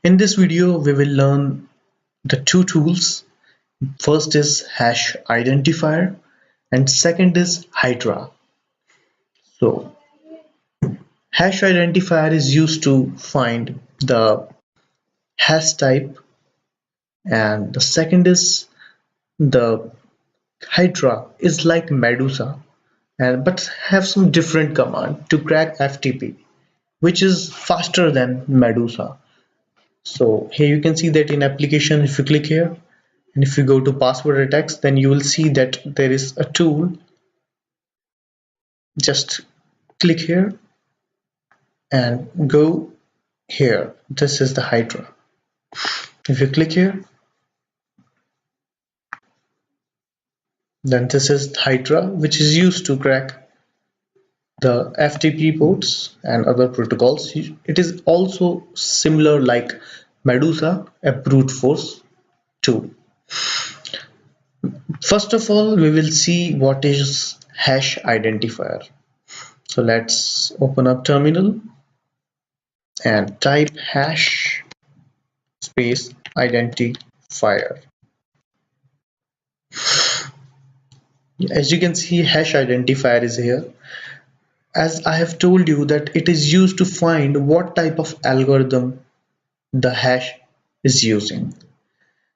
In this video, we will learn the two tools. First is hash identifier and second is hydra. So hash identifier is used to find the hash type, and the second is the hydra is like Medusa and but have some different command to crack FTP, which is faster than Medusa. So here you can see that in application, if you click here and if you go to password attacks, then you will see that there is a tool. Just click here and go here. This is the hydra. If you click here, then this is hydra, which is used to crack the FTP ports and other protocols. It is also similar like Medusa, a brute force tool. First of all, we will see what is hash identifier. So let's open up terminal and type hash space identifier. As you can see, hash identifier is here. As I have told you that it is used to find what type of algorithm the hash is using.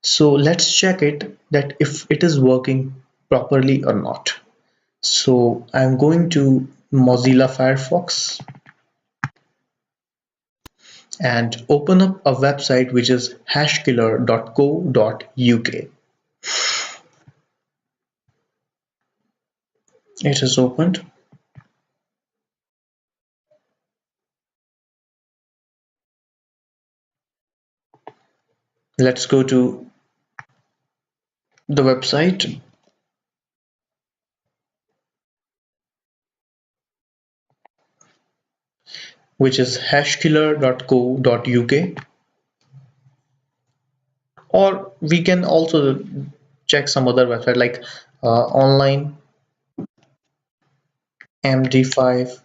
So let's check it that if it is working properly or not. So I'm going to Mozilla Firefox and open up a website which is hashkiller.co.uk. It is opened. Let's go to the website. Which is hashkiller.co.uk, or we can also check some other website like online MD5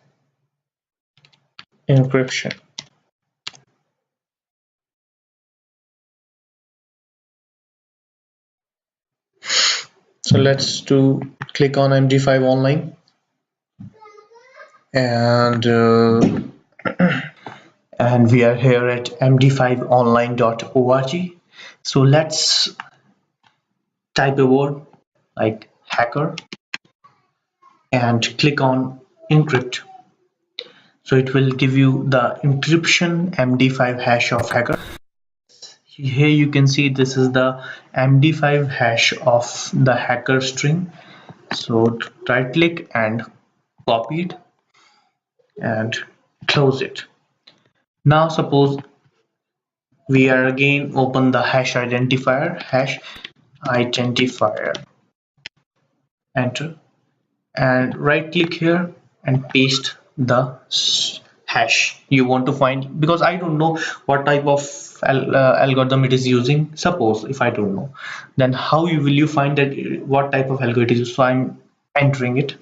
encryption. So let's click on MD5 online and and we are here at md5online.org. So let's type a word like hacker and click on encrypt. So it will give you the encryption MD5 hash of hacker. Here you can see this is the MD5 hash of the hacker string. So right click and copy it and close it. Now suppose we are again open the hash identifier, enter, and right click here and paste the hash you want to find, because I don't know what type of algorithm it is using. Suppose if I don't know, then how will you find that what type of algorithm it is? So I'm entering it.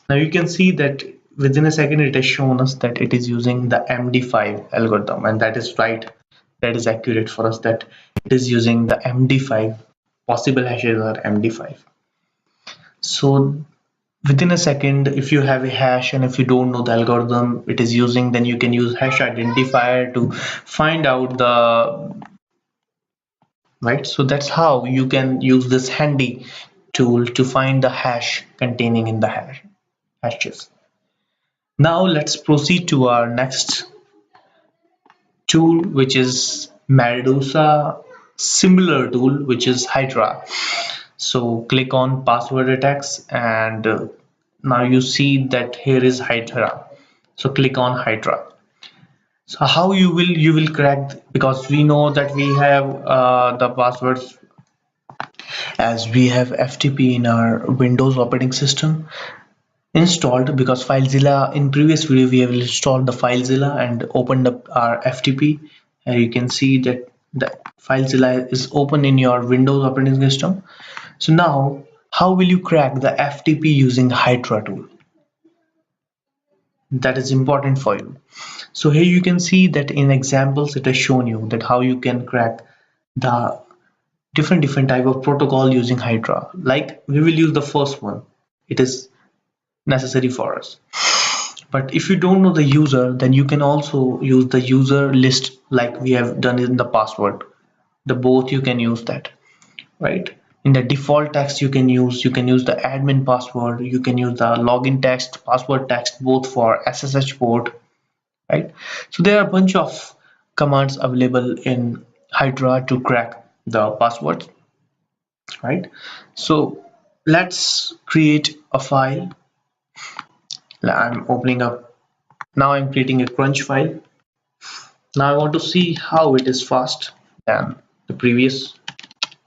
Now you can see that within a second it has shown us that it is using the MD5 algorithm, and that is right, that is accurate for us that it is using the MD5. Possible hashes are MD5. So within a second, if you have a hash and if you don't know the algorithm it is using, then you can use hash identifier to find out the right. So that's how you can use this handy tool to find the hash containing in the hashes. Now let's proceed to our next tool, which is Medusa similar tool, which is hydra. So click on password attacks and now you see that here is hydra. So click on hydra. So how you will crack, because we know that we have the passwords, as we have FTP in our Windows operating system installed, because FileZilla, in previous video we have installed the FileZilla and opened up our FTP, and you can see that the FileZilla is open in your Windows operating system. So now how will you crack the FTP using hydra tool? That is important for you. So here you can see that in examples it has shown you that how you can crack the different type of protocol using hydra. Like we will use the first one, it is necessary for us. But if you don't know the user, then you can also use the user list like we have done in the password. The both you can use that, right? In the default text you can use the admin password, you can use the login text, password text, both for SSH port, right? So there are a bunch of commands available in hydra to crack the passwords, right? So let's create a file. I'm opening up, now I'm creating a crunch file. Now I want to see how it is fast than the previous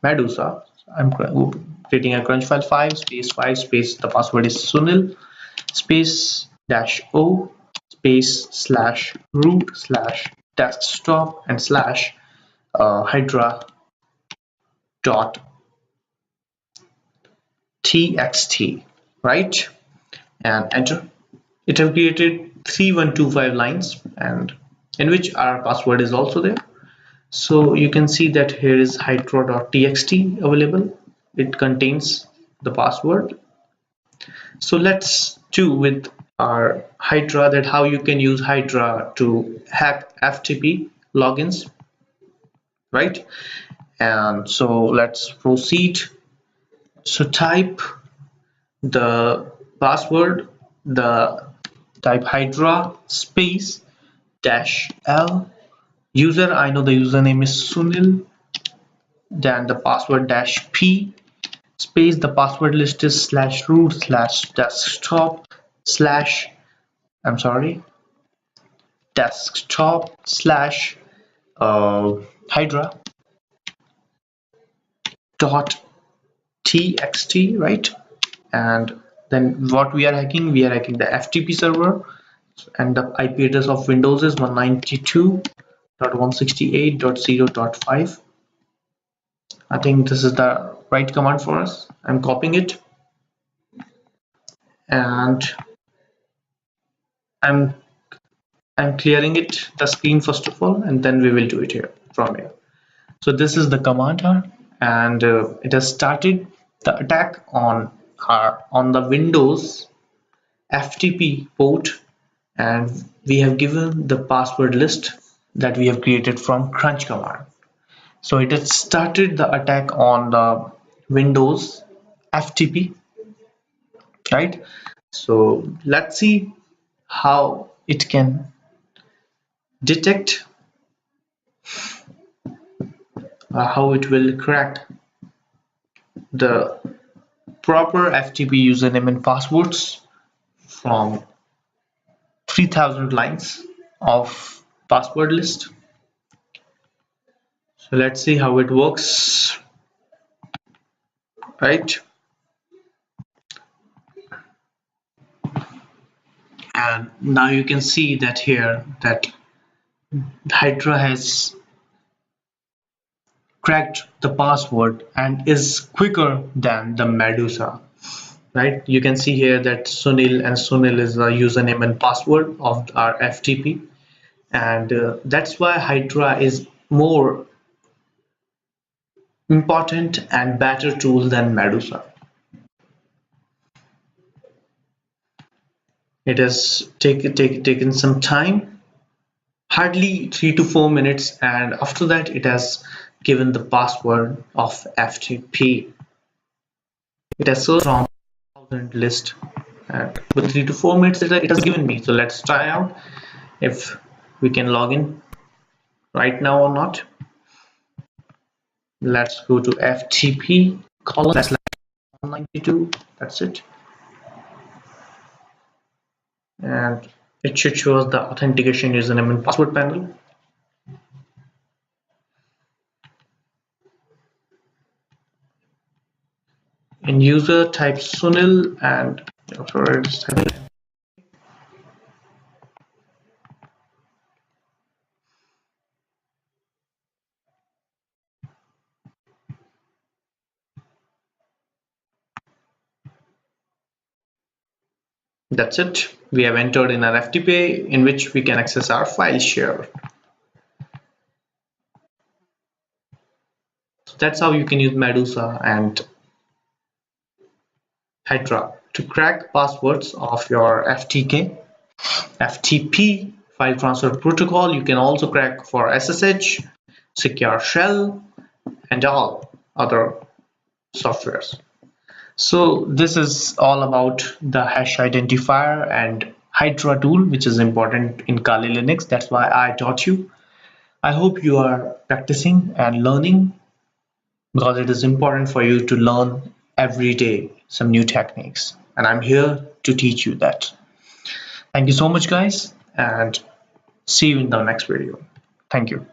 Medusa. I'm creating a crunch file, 5 space 5 space, the password is Sunil space dash o space slash root slash desktop and slash hydra dot txt, right? And enter. It have created 3125 lines, and in which our password is also there. So you can see that here is hydra.txt available. It contains the password. So let's do with our hydra that how you can use hydra to hack FTP logins, right? And so let's proceed. So type the password, the type hydra space dash l user, I know the username is Sunil, then the password dash p space, the password list is slash root slash desktop slash, I'm sorry, desktop slash uh, hydra dot txt, right? And then what we are hacking the FTP server, and the IP address of Windows is 192.168.0.5. I think this is the right command for us. I'm copying it and I'm I'm clearing it the screen first of all, and then we will do it here from here. So this is the command here, and it has started the attack on the Windows FTP port, and we have given the password list that we have created from crunch command. So it has started the attack on the Windows FTP, right? So let's see how it can detect, how it will crack the proper FTP username and passwords from 3000 lines of password list. So let's see how it works, right? And now you can see that here that hydra has cracked the password and is quicker than the medusa, right? You can see here that Sunil is the username and password of our FTP, and that's why hydra is more important and better tool than medusa. It has taken some time, hardly 3 to 4 minutes, and after that it has given the password of FTP. It has searched from 1000 list, and with 3 to 4 minutes it has given me. So let's try out if we can log in right now or not. Let's go to FTP column slash 192. That's it, and it should show us the authentication username and password panel. In user type Sunil and That's it. We have entered in an FTP in which we can access our file share. So that's how you can use Medusa and Hydra to crack passwords of your FTK, FTP file transfer protocol. You can also crack for SSH, secure shell, and all other softwares. So this is all about the hash identifier and Hydra tool, which is important in Kali Linux. That's why I taught you. I hope you are practicing and learning, because it is important for you to learn every day some new techniques. And I'm here to teach you that. Thank you so much, guys, and see you in the next video. Thank you.